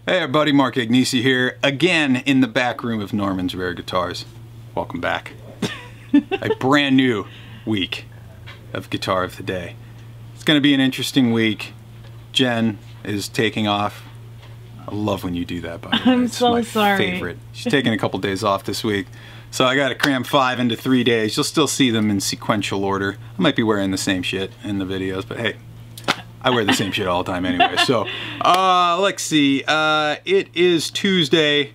Hey everybody, Mark Agnesi here, again in the back room of Norman's Rare Guitars. Welcome back. A brand new week of Guitar of the Day. It's going to be an interesting week. Jen is taking off. I love when you do that, by the way. I'm it's so my sorry. favorite. She's taking a couple days off this week. So I got to cram 5 into 3 days. You'll still see them in sequential order. I might be wearing the same shit in the videos, but hey, I wear the same shit all the time anyway. So, let's see. It is Tuesday.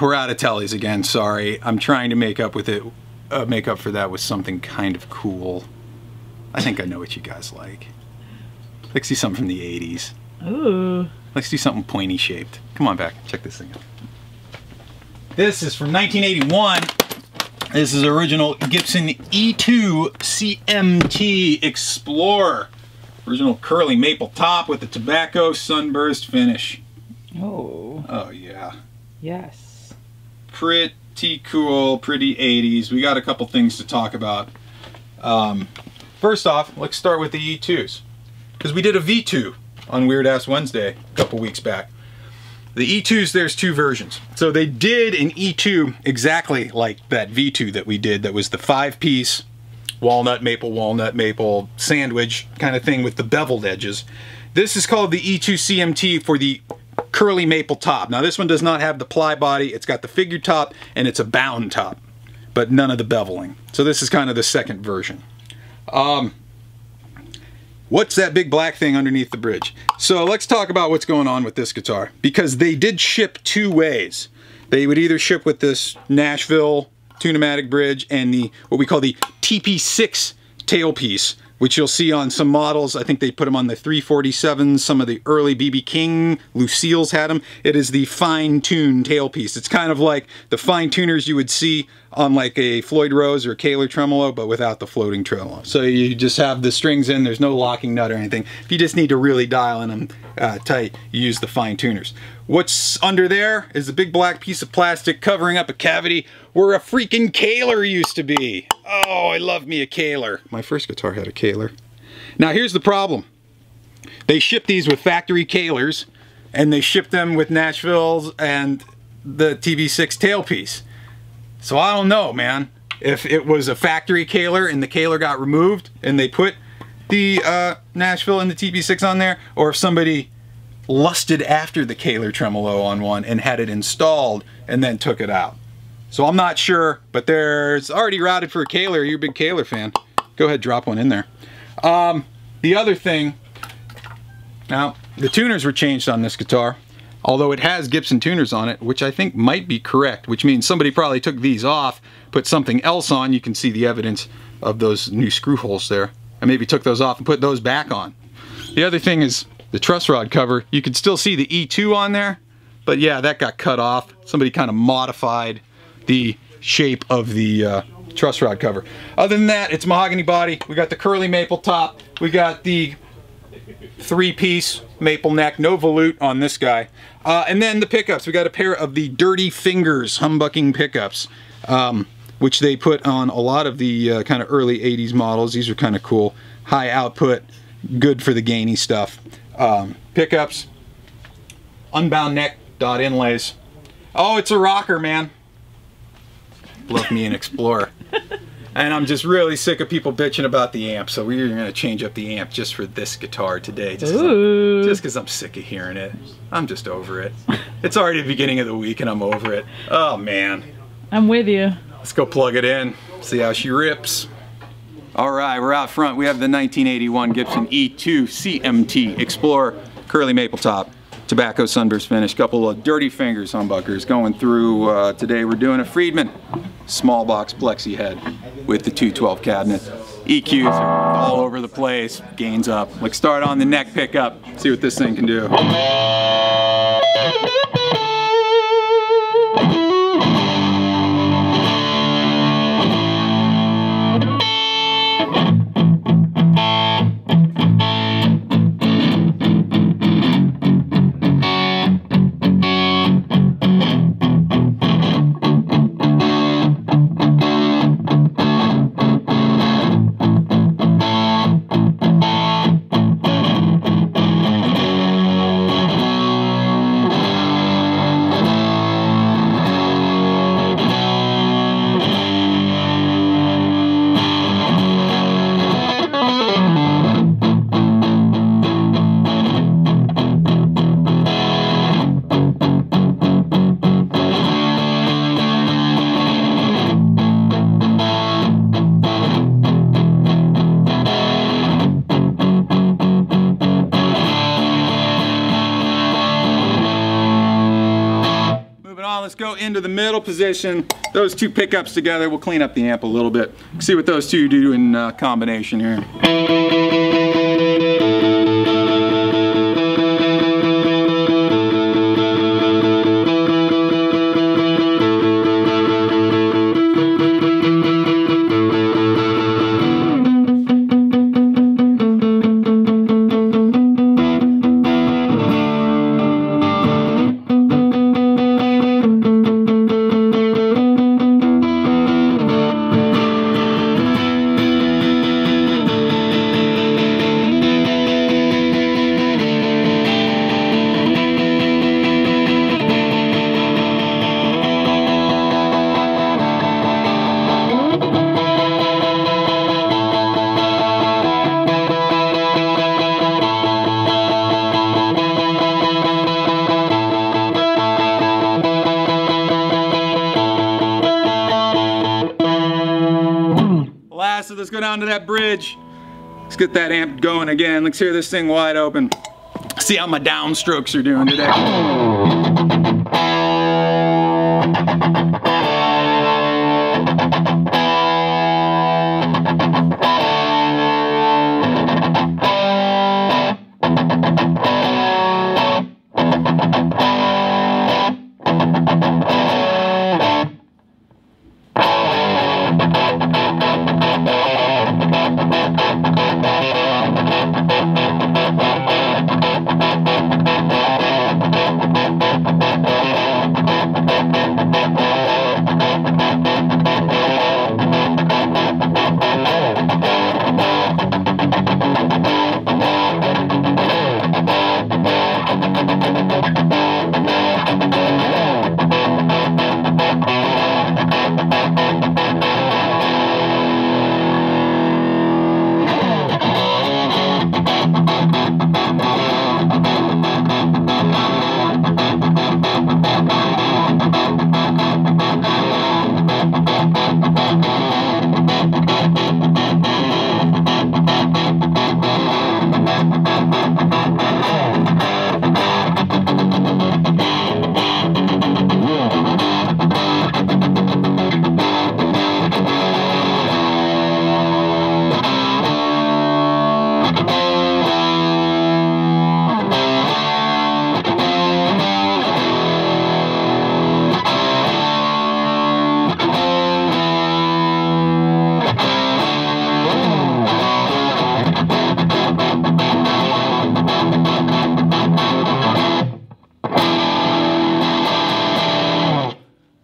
We're out of tellies again. Sorry. I'm trying to make up with it. Make up for that with something kind of cool. I think I know what you guys like. Let's see something from the 80s. Ooh. Let's do something pointy shaped. Come on back. Check this thing out. This is from 1981. This is original Gibson E-II CMT Explorer. Original curly maple top with the Tobacco Sunburst finish. Oh. Oh yeah. Yes. Pretty cool, pretty 80s. We got a couple things to talk about. First off, let's start with the E-IIs. Because we did a V2 on Weird Ass Wednesday a couple weeks back. The E-IIs, there's 2 versions. So they did an E-II exactly like that V2 that we did, that was the 5-piece walnut maple sandwich kind of thing with the beveled edges. This is called the E-II CMT for the curly maple top. Now this one does not have the ply body, it's got the figure top and it's a bound top, but none of the beveling. So this is kind of the second version. What's that big black thing underneath the bridge? So let's talk about what's going on with this guitar, because they did ship 2 ways. They would either ship with this Nashville Tune-O-Matic bridge and the what we call the TP6 tailpiece, which you'll see on some models. I think they put them on the 347s, some of the early BB King, Lucille's had them. It is the fine-tuned tailpiece. It's kind of like the fine-tuners you would see on like a Floyd Rose or a Kaler tremolo, but without the floating tremolo. So you just have the strings in, there's no locking nut or anything. If you just need to really dial in them tight, you use the fine-tuners. What's under there is a big black piece of plastic covering up a cavity where a freaking Kaler used to be. Oh, I love me a Kaler. My first guitar had a Kaler. Now here's the problem. They ship these with factory Kalers, and they ship them with Nashville's and the TV6 tailpiece. So I don't know, man, if it was a factory Kaler and the Kaler got removed and they put the Nashville and the TB6 on there, or if somebody lusted after the Kaler tremolo on one and had it installed and then took it out. So I'm not sure, but there's already routed for a Kaler. You're a big Kaler fan. Go ahead, drop one in there. The other thing, now the tuners were changed on this guitar, although it has Gibson tuners on it, which I think might be correct, which means somebody probably took these off, put something else on. You can see the evidence of those new screw holes there, and maybe took those off and put those back on. The other thing is the truss rod cover. You can still see the E-II on there, but yeah, that got cut off. Somebody kind of modified the shape of the truss rod cover. Other than that, it's mahogany body. We got the curly maple top. We got the 3-piece maple neck, no volute on this guy. And then the pickups. We got a pair of the Dirty Fingers humbucking pickups, which they put on a lot of the kind of early 80s models. These are kind of cool. High output, good for the gainy stuff. Pickups, unbound neck, dot inlays. Oh, it's a rocker, man. Love me an Explorer. And I'm just really sick of people bitching about the amp, so we're going to change up the amp just for this guitar today. Just because I'm sick of hearing it. I'm just over it. It's already the beginning of the week and I'm over it. Oh man. I'm with you. Let's go plug it in, see how she rips. Alright, we're out front. We have the 1981 Gibson E-II CMT Explorer, curly maple top, Tobacco Sunburst finish, couple of Dirty Fingers humbuckers going through. Today we're doing a Friedman small box plexi head with the 212 cabinet. EQs are all over the place, gains up. Let's start on the neck pickup, see what this thing can do. go into the middle position. Those two pickups together will clean up the amp a little bit. See what those two do in combination here. So let's go down to that bridge. Let's get that amp going again. Let's hear this thing wide open. See how my downstrokes are doing today.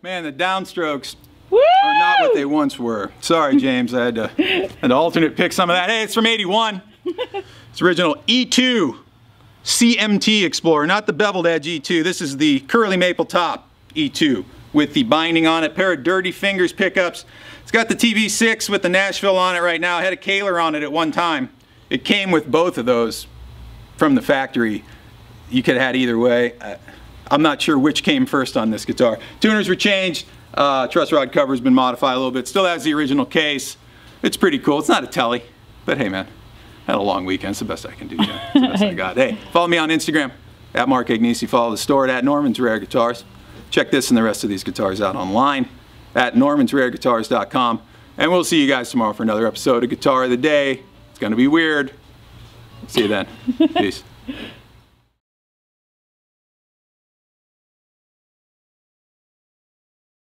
Man, the downstrokes are not what they once were. Sorry, James, I had to alternate pick some of that. Hey, it's from '81. It's original E-II CMT Explorer, not the beveled edge E-II. This is the curly maple top E-II with the binding on it. Pair of Dirty Fingers pickups. It's got the TV6 with the Nashville on it right now. It had a Kaler on it at one time. It came with both of those from the factory. You could have had either way. I'm not sure which came first on this guitar. Tuners were changed. Truss rod cover's been modified a little bit. Still has the original case. It's pretty cool. It's not a telly, but hey man, had a long weekend. It's the best I can do. Yeah. It's the best I got. Hey, follow me on Instagram at Mark Agnesi. Follow the store at Norman's Rare Guitars. Check this and the rest of these guitars out online at normansrareguitars.com. And we'll see you guys tomorrow for another episode of Guitar of the Day. It's gonna be weird. See you then. Peace.